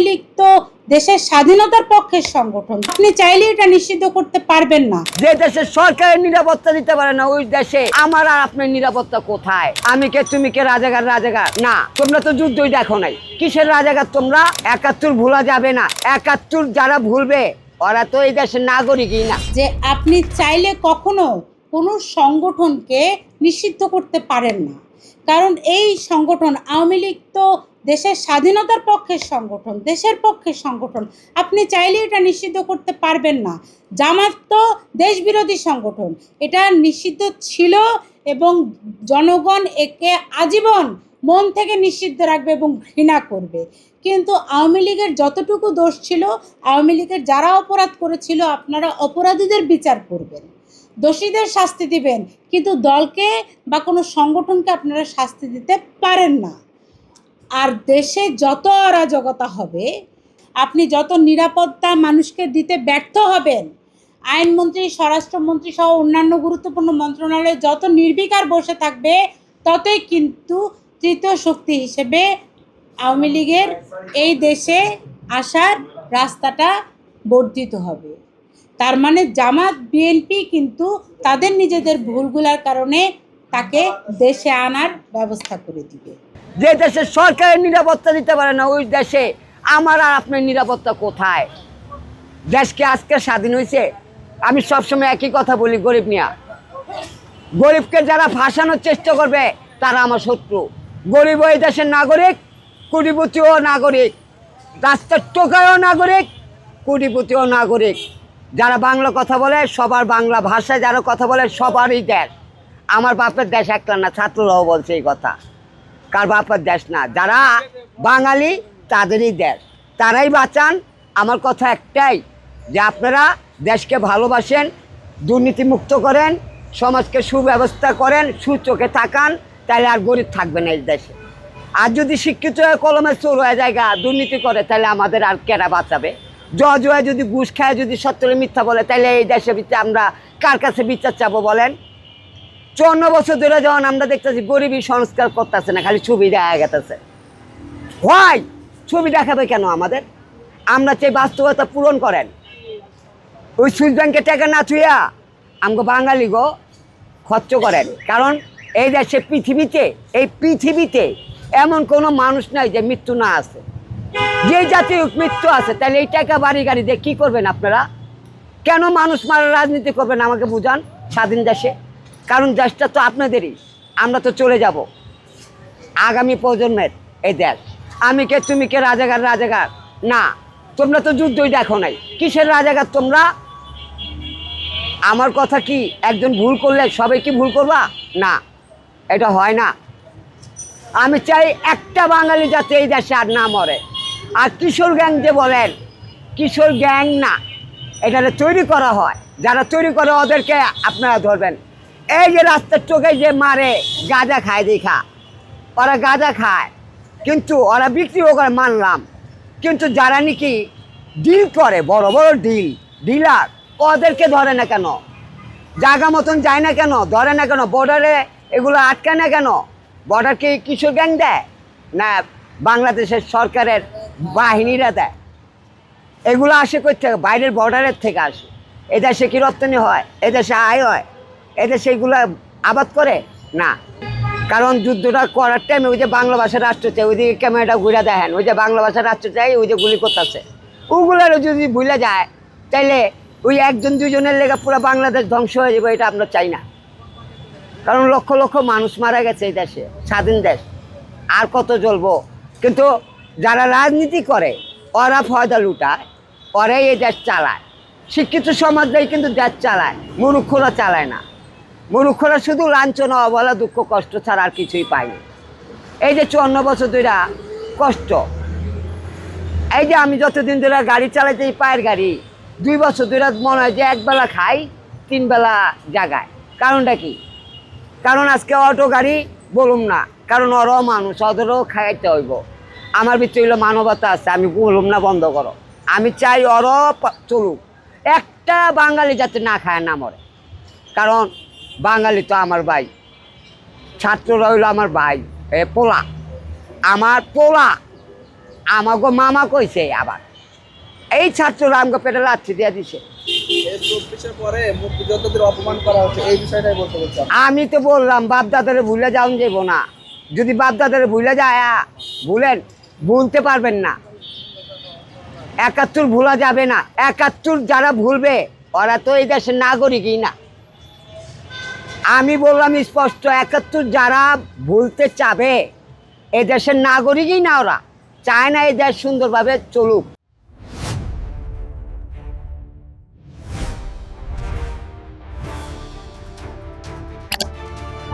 লীগ তো দেশের স্বাধীনতার পক্ষের সংগঠন, আপনি চাইলে এটা নিষিদ্ধ করতে পারবেন না। যে দেশের সরকারের নিরাপত্তা দিতে পারে না ওই দেশে আমার আর আপনার নিরাপত্তা কোথায়? আমি কে তুমি কে রাজাকার রাজাকার না, তোমরা তো যুদ্ধই দেখো নাই। কিসের রাজাকার তোমরা? ৭১ ভোলা যাবে না। ৭১ যারা ভুলবে ওরা তো এই দেশের নাগরিকই না। যে আপনি চাইলে কখনো কোনো সংগঠনকে নিষিদ্ধ করতে পারেন না, কারণ এই সংগঠন আওয়ামী লীগ তো দেশের স্বাধীনতার পক্ষের সংগঠন, দেশের পক্ষের সংগঠন, আপনি চাইলে এটা নিষিদ্ধ করতে পারবেন না। জামাত তো দেশবিরোধী সংগঠন, এটা নিষিদ্ধ ছিল এবং জনগণ একে আজীবন মন থেকে নিষিদ্ধ রাখবে এবং ঘৃণা করবে। কিন্তু আওয়ামী লীগের যতটুকু দোষ ছিল, আওয়ামী লীগের যারা অপরাধ করেছিল, আপনারা অপরাধীদের বিচার করবেন, দোষীদের শাস্তি দিবেন, কিন্তু দলকে বা কোনো সংগঠনকে আপনারা শাস্তি দিতে পারেন না। আর দেশে যত অরাজকতা হবে, আপনি যত নিরাপত্তা মানুষকে দিতে ব্যর্থ হবেন, আইনমন্ত্রী, স্বরাষ্ট্রমন্ত্রী সহ অন্যান্য গুরুত্বপূর্ণ মন্ত্রণালয়ে যত নির্বিকার বসে থাকবে, ততই কিন্তু তৃতীয় শক্তি হিসেবে আওয়ামী লীগের এই দেশে আসার রাস্তাটা বর্ধিত হবে। তার মানে জামাত বিএনপি কিন্তু তাদের নিজেদের ভুলগুলার কারণে তাকে দেশে আনার ব্যবস্থা করে দিবে। যে দেশের সরকারের নিরাপত্তা দিতে পারে না ওই দেশে আমার আর আপনার নিরাপত্তা কোথায়? দেশকে আজকে স্বাধীন হয়েছে। আমি সবসময় একই কথা বলি, গরিব নিয়া, গরিবকে যারা ফাঁসানোর চেষ্টা করবে তারা আমার শত্রু। গরিব ওই দেশের নাগরিক, কোটিপতিও নাগরিক, রাস্তার টোকায়ও নাগরিক, কোটিপতিও নাগরিক। যারা বাংলা কথা বলে সবার বাংলা ভাষায় যারা কথা বলে সবারই দেশ। আমার বাপের দেশ একটা না, ছাত্ররাও বলছে এই কথা। কার বাপের দেশ না, যারা বাঙালি তাদেরই দেশ, তারাই বাঁচান। আমার কথা একটাই, যে আপনারা দেশকে ভালোবাসেন, দুর্নীতিমুক্ত করেন, সমাজকে সুব্যবস্থা করেন, সুচোখে তাকান, তাহলে আর গরিব থাকবে না এই দেশে। আর যদি শিক্ষিত হয়ে কলমে চোর হয়ে জায়গা দুর্নীতি করে, তাহলে আমাদের আর কেরা বাঁচাবে? জজ হয়ে যদি ঘুষ খায়, যদি সত্যি মিথ্যা বলে, তাহলে এই দেশে আমরা কার কাছে বিচার চাবো বলেন? ৫৪ বছর ধরে যখন আমরা দেখতেছি গরিবী সংস্কার করতেছে না, খালি ছবি দেখা গেতেছে। হয় ছবি দেখাবে কেন আমাদের? আমরা চাই বাস্তবতা পূরণ করেন। ওই সুইস ব্যাংকে টাকা না থুইয়া আমাকে বাঙালি গো খরচ করেন। কারণ এই দেশে পৃথিবীতে এমন কোনো মানুষ নাই যে মৃত্যু না আছে। যে জাতীয় মৃত্যু আছে, তাহলে এই টাকা বাড়ি গাড়ি দিয়ে কী করবেন আপনারা? কেন মানুষ মারার রাজনীতি করবেন আমাকে বুঝান স্বাধীন দেশে? কারণ দেশটা তো আপনাদেরই, আমরা তো চলে যাব। আগামী প্রজন্মের এই দেশ। আমি কে তুমি কে রাজাকার রাজাকার না, তোমরা তো যুদ্ধই দেখো নাই। কিসের রাজাকার তোমরা? আমার কথা কি, একজন ভুল করলে সবাই কি ভুল করবা? না, এটা হয় না। আমি চাই একটা বাঙালি যাতে এই দেশে আর না মরে। আর কিশোর গ্যাং যে বলেন, কিশোর গ্যাং না, এটা তৈরি করা হয়, যারা তৈরি করে ওদেরকে আপনারা ধরবেন। এই যে রাস্তার টোকায় যে মারে, গাঁজা খায় দেখা, ওরা গাঁজা খায়, কিন্তু ওরা বিক্রিও করে মানলাম, কিন্তু যারা নাকি ডিল করে, বড় বড় ডিলার, ওদেরকে ধরে না কেন? জায়গা মতন যায় না কেন? ধরে না কেন? বর্ডারে এগুলো আটকায় না কেন? বর্ডার কি কিশোর গ্যাং দেয় না বাংলাদেশের সরকারের বাহিনীরা দেয়? এগুলো আসে কই থেকে? বাইরের বর্ডারের থেকে আসে। এদেশে কি রপ্তানি হয়? এদেশে আয় হয়? এদেশে এগুলো আবাদ করে না। কারণ যুদ্ধটা করার টাইমে ওই যে বাংলা ভাষার রাষ্ট্র চাই, ওইদিকে ক্যামেরাটা ঘুরে দেখেন, ওই যে বাংলা ভাষার রাষ্ট্র চাই, ওই যে গুলি করতেছে, ওগুলোরও যদি ভুলে যায়, তাইলে ওই একজন দুজনের লেগে পুরো বাংলাদেশ ধ্বংস হয়ে যাবে। এটা আমরা চাই না। কারণ লক্ষ লক্ষ মানুষ মারা গেছে এই দেশে, স্বাধীন দেশ, আর কত জ্বলবো? কিন্তু যারা রাজনীতি করে ওরা ফয়দা লুটায়, ওরাই এই দেশ চালায়। শিক্ষিত সমাজটাই কিন্তু দেশ চালায়, মূর্খরা চালায় না। মূর্খরা শুধু লাঞ্ছনা, অবহেলা, দুঃখ, কষ্ট ছাড়া আর কিছুই পায়নি। এই যে ৫৪ বছর ধরে কষ্ট, এই যে আমি যতদিন ধরে গাড়ি চালাইতে, এই পায়ের গাড়ি, ২ বছর ধরে মনে হয় যে একবেলা খাই ৩ বেলা জাগায়। কারণটা কি? কারণ আজকে অটো গাড়ি বলুম না, কারণ ওরাও মানুষ, ওদেরও খাইতে হইব। আমার ভিতরে হইলো মানবতা আছে, আমি বলুম না বন্ধ করো। আমি চাই ওরও চলুক, একটা বাঙালি যাতে না খায় না মরে। কারণ বাঙালি তো আমার ভাই, ছাত্ররা হইলো আমার ভাই, পোলা, আমার পোলা। আমাকে মামা কইছে আবার এই ছাত্ররা আমাকে পেটে লাথি দিয়ে দিছে। এই 24-এর পরে মুক্তিযোদ্ধাদের অপমান করা হচ্ছে, এই বিষয়টাই বলতে বলছেন। আমি তো বললাম বাপ দাদারে ভুলে যাওন যাবো না, যদি বাপ দাদারে ভুলে যায় ভুলেন, ভুলতে পারবেন না। 71 ভোলা যাবে না। 71 যারা ভুলবে ওরা তো এই দেশের নাগরিকই না। আমি বললাম স্পষ্ট, 71 যারা ভুলতে চাবে এ দেশের নাগরিকই না, ওরা চায় না এই দেশ সুন্দরভাবে চলুক।